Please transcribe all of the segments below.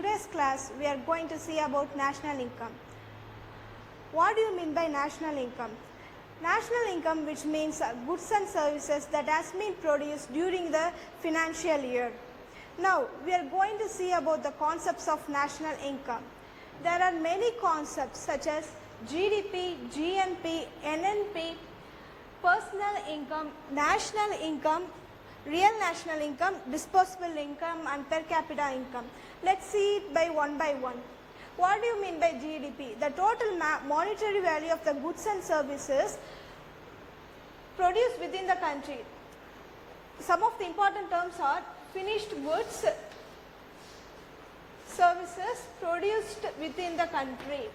today's class we are going to see about national income. What do you mean by national income? National income, which means goods and services that has been produced during the financial year. Now we are going to see about the concepts of national income. There are many concepts such as GDP, GNP, NNP, personal income, national income, real national income, disposable income and per capita income. Let's see it by one. What do you mean by GDP? The total monetary value of the goods and services produced within the country. Some of the important terms are finished goods, services produced within the country.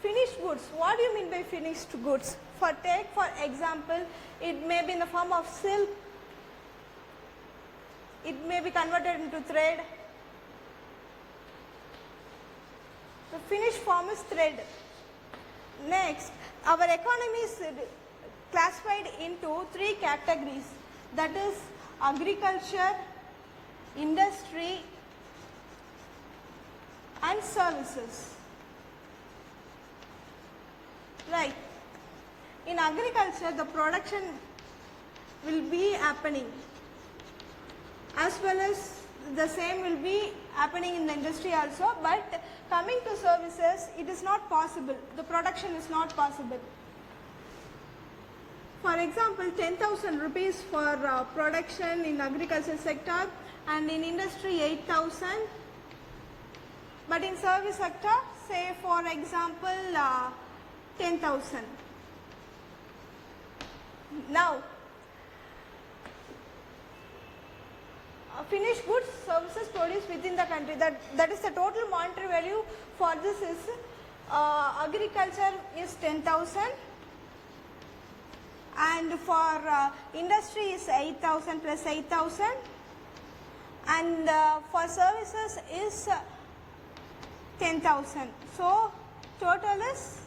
Finished goods, what do you mean by finished goods? For example, it may be in the form of silk, it may be converted into thread. The finished form is thread. Next, our economy is classified into three categories, that is agriculture, industry and services. Right. In agriculture, the production will be happening, as well as the same will be happening in the industry also, but coming to services, it is not possible. The production is not possible. For example, 10,000 rupees for production in agriculture sector and in industry 8,000. But in service sector, say for example 10,000. Now, finished goods, services produced within the country, that is the total monetary value for this is agriculture is 10,000 and for industry is 8,000 plus 8,000 and for services is 10,000. So total is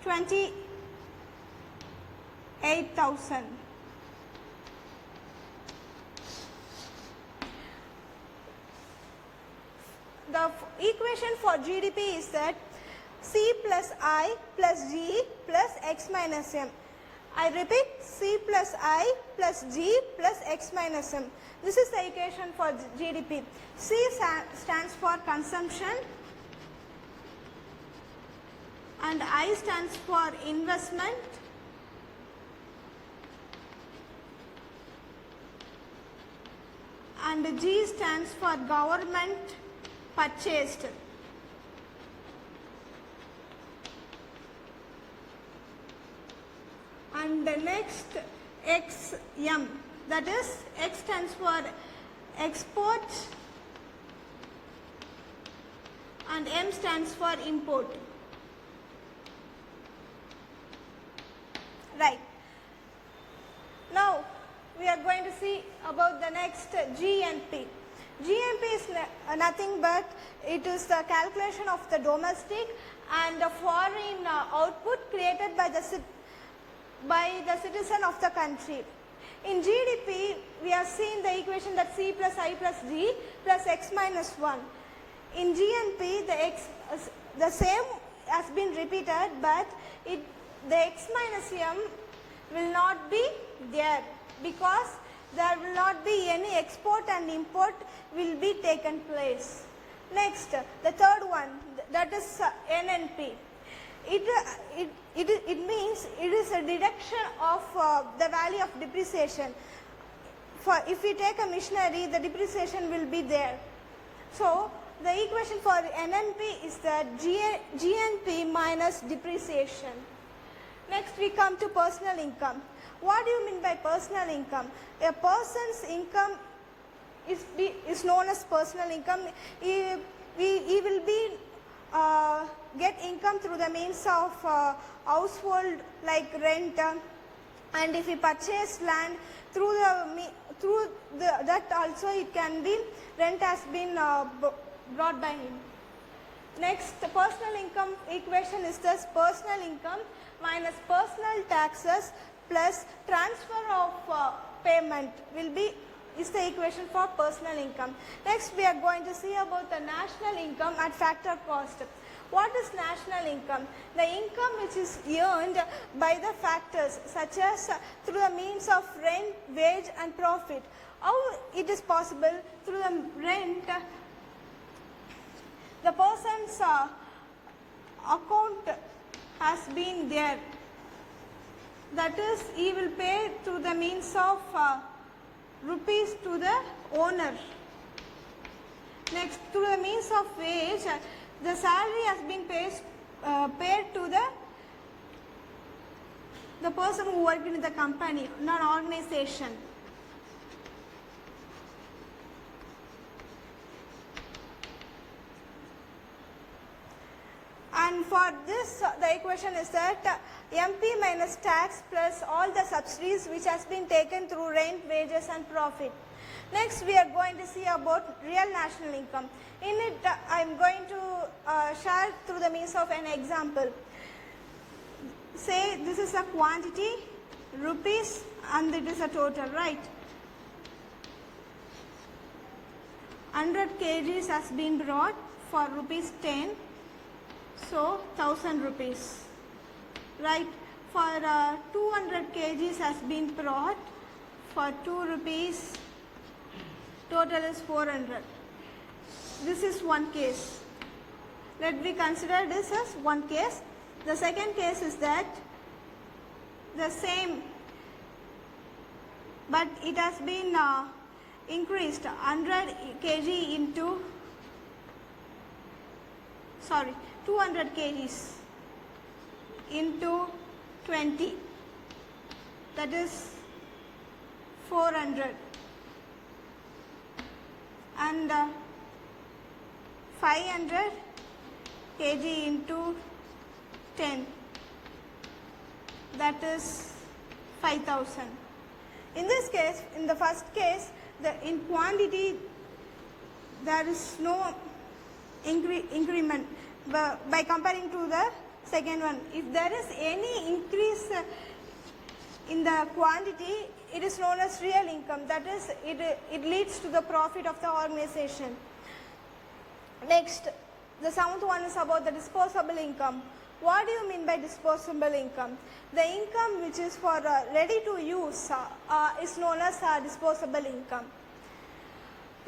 28,000. The equation for GDP is that C plus I plus G plus X minus M. I repeat, C plus I plus G plus X minus M. This is the equation for GDP. C stands for consumption and I stands for investment and G stands for government purchased. And the next XM, that is X stands for export and M stands for import. Right. Now we are going to see about the next GNP. GNP is nothing but it is the calculation of the domestic and the foreign output created by the citizen of the country. In GDP, we have seen the equation that C plus I plus G plus X minus 1. In GNP, the same has been repeated, but the X minus M will not be there because there will not be any export and import will be taken place. Next, the third one, that is NNP. It means it is a deduction of the value of depreciation. If we take a machinery, the depreciation will be there. So the equation for NNP is that GNP minus depreciation. Next we come to personal income. What do you mean by personal income? A person's income is known as personal income. He will be get income through the means of household like rent, and if he purchase land through that also it can be rent has been brought by him. Next, the personal income equation is this: personal income minus personal taxes plus transfer of payment will be is the equation for personal income. Next we are going to see about the national income at factor cost. What is national income? The income which is earned by the factors such as through the means of rent, wage and profit. How it is possible? Through the rent, the person's account has been there. That is, he will pay through the means of rupees to the owner. Next, through the means of wage, the salary has been paid to the person who worked in the company, not an organization. And for this, the equation is that MP minus tax plus all the subsidies which has been taken through rent, wages and profit. Next we are going to see about real national income. In it I am going to share through the means of an example. Say this is a quantity, rupees, and it is a total, right? 100 kgs has been brought for rupees 10, so 1000 rupees, right? For 200 kgs has been brought for 2 rupees, total is 400. This is one case. Let me consider this as one case. The second case is that the same, but it has been increased 100 kg into 200 kgs into 20, that is 400, and 500 kg into 10, that is 5000. In this case, in the first case, in quantity there is no increment by comparing to the second one. If there is any increase in the quantity, it is known as real income. That is, it leads to the profit of the organization. Next, the seventh one is about the disposable income. What do you mean by disposable income? The income which is for ready to use is known as disposable income.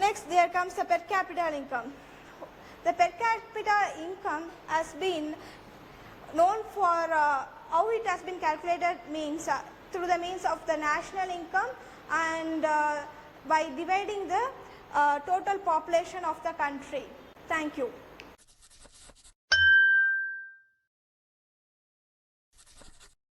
Next, there comes the per capita income. The per capita income has been known for how it has been calculated means through the means of the national income and by dividing the total population of the country. Thank you.